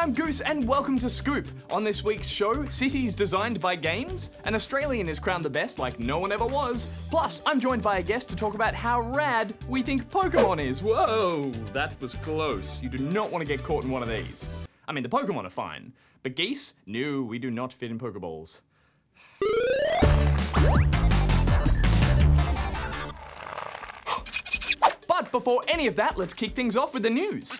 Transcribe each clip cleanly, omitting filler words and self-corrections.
I'm Goose and welcome to Scoop. On this week's show, cities designed by games, an Australian is crowned the best like no one ever was, plus I'm joined by a guest to talk about how rad we think Pokemon is. Whoa, that was close. You do not want to get caught in one of these. I mean, the Pokemon are fine, but geese? No, we do not fit in Pokeballs. But before any of that, let's kick things off with the news.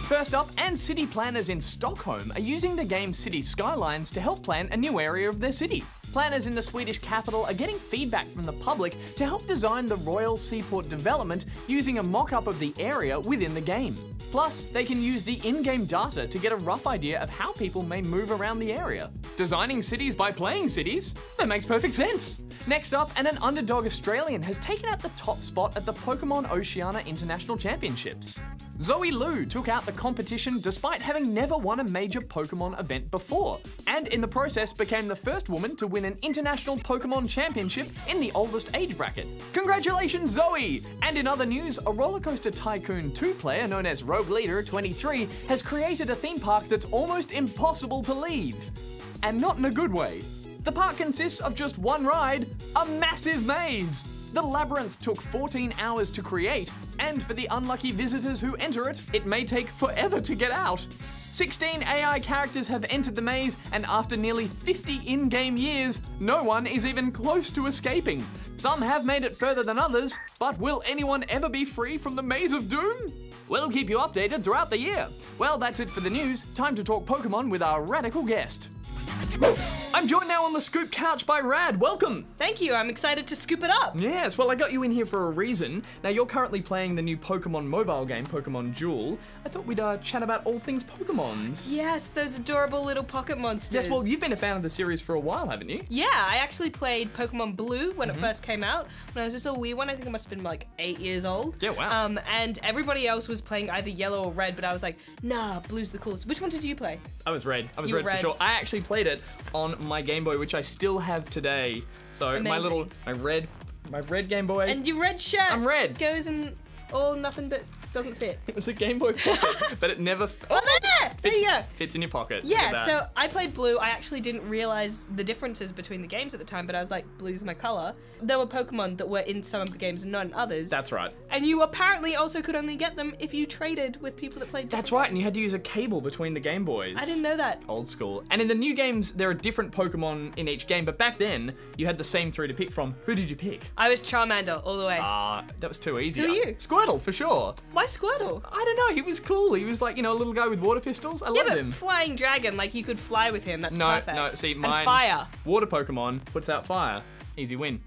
First up, and city planners in Stockholm are using the game City Skylines to help plan a new area of their city. Planners in the Swedish capital are getting feedback from the public to help design the Royal Seaport development using a mock-up of the area within the game. Plus, they can use the in-game data to get a rough idea of how people may move around the area. Designing cities by playing cities? That makes perfect sense. Next up, and an underdog Australian has taken out the top spot at the Pokemon Oceania International Championships. Zoe Liu took out the competition despite having never won a major Pokemon event before, and in the process became the first woman to win an international Pokemon championship in the oldest age bracket. Congratulations, Zoe! And in other news, a Rollercoaster Tycoon 2 player known as Rogue Leader 23 has created a theme park that's almost impossible to leave. And not in a good way. The park consists of just one ride, a massive maze. The labyrinth took 14 hours to create, and for the unlucky visitors who enter it, it may take forever to get out. 16 AI characters have entered the maze, and after nearly 50 in-game years, no one is even close to escaping. Some have made it further than others, but will anyone ever be free from the Maze of Doom? We'll keep you updated throughout the year. Well, that's it for the news. Time to talk Pokemon with our radical guest. I'm joined now on the Scoop couch by Rad. Welcome. Thank you. I'm excited to scoop it up. Yes, well, I got you in here for a reason. Now, you're currently playing the new Pokemon mobile game, Pokemon Jewel. I thought we'd chat about all things Pokemons. Yes, those adorable little pocket monsters. Yes, well, you've been a fan of the series for a while, haven't you? Yeah, I actually played Pokemon Blue when it first came out. When I was just a wee one, I think I must have been like 8 years old. Yeah, wow. And everybody else was playing either yellow or red, but I was like, nah, blue's the coolest. Which one did you play? I was red. I was You red were for red. sure. I actually played it on my Game Boy, which I still have today. So Amazing. my red Game Boy. And your red shirt I'm red. goes in all nothing but doesn't fit. It was a Game Boy Pocket, but it never Oh, there you go. fits in your pocket. Look at Yeah, that. so I played Blue. I actually didn't realize the differences between the games at the time, but I was like, Blue's my color. There were Pokemon that were in some of the games and not in others. That's right. And you apparently also could only get them if you traded with people that played different That's right, and you had to use a cable between the Game Boys. I didn't know that. Old school. And in the new games, there are different Pokemon in each game, but back then, you had the same three to pick from. Who did you pick? I was Charmander all the way. That was too easy. Who are you? Squirtle, for sure. Why Squirtle? I don't know, he was cool. He was like, you know, a little guy with water pistols. I Yeah, loved but him. Flying Dragon, like you could fly with him. That's perfect. No, see, And mine. fire. Water Pokemon puts out fire. Easy win.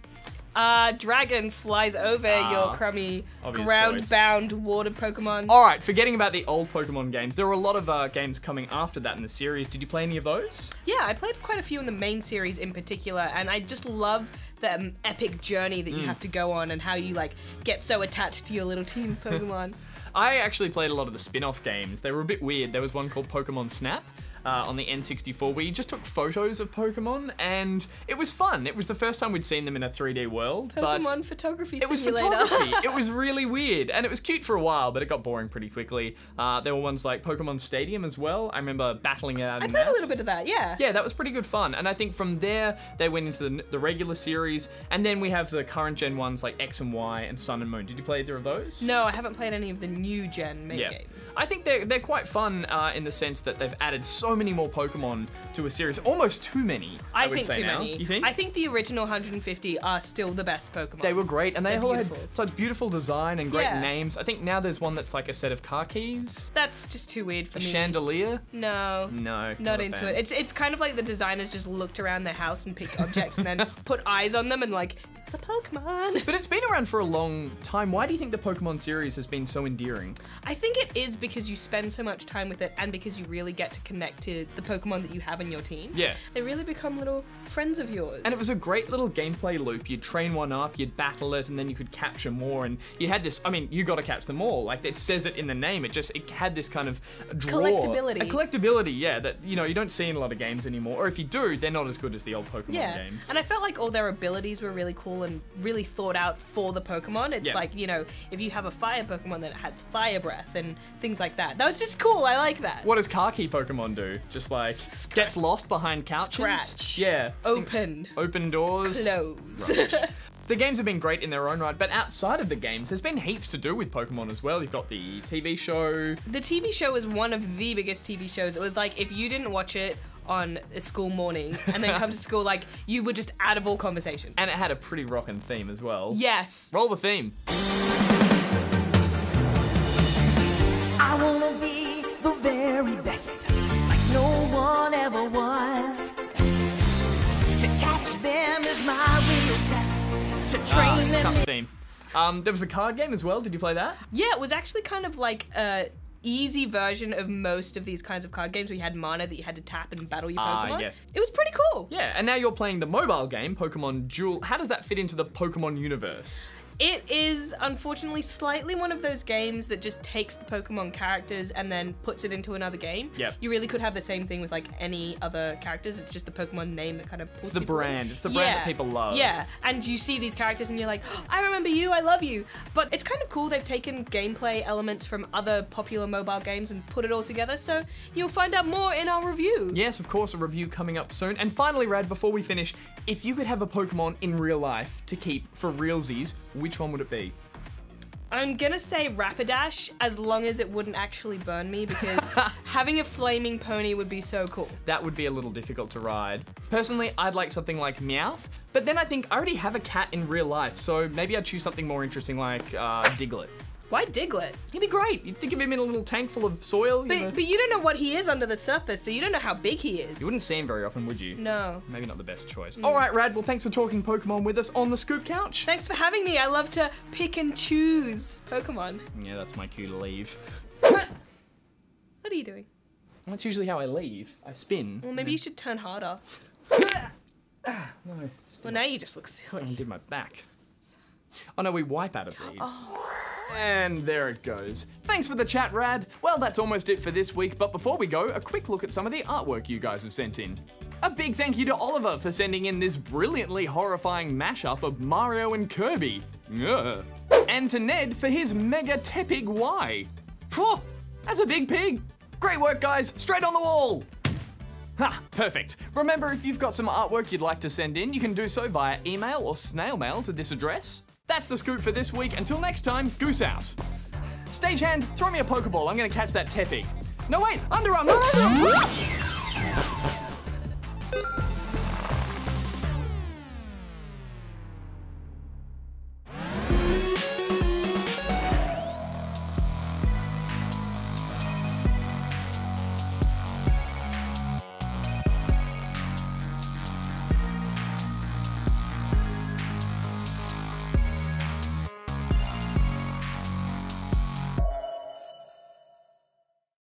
Dragon flies over your crummy, obvious ground-bound water Pokemon. All right, forgetting about the old Pokemon games, there were a lot of games coming after that in the series. Did you play any of those? Yeah, I played quite a few in the main series in particular, and I just love the epic journey that you have to go on and how you like get so attached to your little team Pokemon. I actually played a lot of the spin-off games. They were a bit weird. There was one called Pokemon Snap on the N64 where you just took photos of Pokemon, and it was fun. It was the first time we'd seen them in a 3D world. Pokemon photography It was simulator. photography. It was really weird, and it was cute for a while, but it got boring pretty quickly. There were ones like Pokemon Stadium as well. I remember battling it out I in played that. a little bit of that, yeah. Yeah, that was pretty good fun. And I think from there, they went into the regular series, and then we have the current gen ones like X and Y and Sun and Moon. Did you play either of those? No, I haven't played any of the new gen main games. I think they're quite fun in the sense that they've added so many more Pokemon to a series. Almost too many, I would think say too now. many. You think? I think the original 150 are still the best Pokemon. They were great, and they They're all had beautiful. such beautiful design and great Yeah. names. I think now there's one that's like a set of car keys, That's just too weird for a me. chandelier. No. No, Not a into fan. it. It's kind of like the designers just looked around their house and picked objects and then put eyes on them and like, it's a Pokemon. But it's been around for a long time. Why do you think the Pokemon series has been so endearing? I think it is because you spend so much time with it and because you really get to connect to the Pokemon that you have in your team. Yeah. They really become little friends of yours. And it was a great little gameplay loop. You'd train one up, you'd battle it, and then you could capture more. And you had this, I mean, you got to catch them all. Like, it says it in the name. It had this kind of draw. Collectability. A collectability, yeah, that, you know, you don't see in a lot of games anymore. Or if you do, they're not as good as the old Pokemon yeah. games. And I felt like all their abilities were really cool. thoughtful and really thought out for the Pokemon. It's Yeah. like, you know, if you have a fire Pokemon, then it has fire breath and things like that. That was just cool. I like that. What does Khaki Pokemon do? Just like gets lost behind couches? Scratch. Yeah. Open. Open doors. Close. The games have been great in their own right, but outside of the games, there's been heaps to do with Pokemon as well. You've got the TV show. The TV show was one of the biggest TV shows. It was like, if you didn't watch it on a school morning and then come to school, like, you were just out of all conversation. And it had a pretty rockin' theme as well. Yes. Roll the theme. I wanna be the very best, like no one ever was. To catch them is my real test. To train them. Tough theme. There was a card game as well. Did you play that? Yeah, it was actually kind of like a easy version of most of these kinds of card games where you had mana that you had to tap and battle your Pokemon. Yes. It was pretty cool. Yeah, and now you're playing the mobile game, Pokemon Duel. How does that fit into the Pokemon universe? It is, unfortunately, slightly one of those games that just takes the Pokemon characters and then puts it into another game. Yep. You really could have the same thing with, like, any other characters. It's just the Pokemon name that kind of pulls It's the people in. brand. It's the brand that people love. Yeah, and you see these characters and you're like, oh, I remember you, I love you. But it's kind of cool they've taken gameplay elements from other popular mobile games and put it all together, so you'll find out more in our review. Yes, of course, a review coming up soon. And finally, Rad, before we finish, if you could have a Pokemon in real life to keep for realsies, which one would it be? I'm gonna say Rapidash, as long as it wouldn't actually burn me, because having a flaming pony would be so cool. That would be a little difficult to ride. Personally, I'd like something like Meowth, but then I think I already have a cat in real life, so maybe I'd choose something more interesting like Diglett. Why Diglett? He'd be great. You'd think of him in a little tank full of soil. But you don't know what he is under the surface, so you don't know how big he is. You wouldn't see him very often, would you? No. Maybe not the best choice. All right, Rad, well, thanks for talking Pokemon with us on the Scoop Couch. Thanks for having me. I love to pick and choose Pokemon. Yeah, that's my cue to leave. What are you doing? That's usually how I leave. I spin. Well, maybe you should turn harder. No, Well, now you just look I silly. did my back. Oh no, we wipe out of these. And there it goes. Thanks for the chat, Rad. Well, that's almost it for this week, but before we go, a quick look at some of the artwork you guys have sent in. A big thank you to Oliver for sending in this brilliantly horrifying mashup of Mario and Kirby. Ugh. And to Ned for his mega Tepig Y. Phew, that's a big pig. Great work, guys. Straight on the wall. Ha, perfect. Remember, if you've got some artwork you'd like to send in, you can do so via email or snail mail to this address. That's the scoop for this week. Until next time, goose out. Stagehand, throw me a Pokeball. I'm gonna catch that Tepig. No, wait, underarm.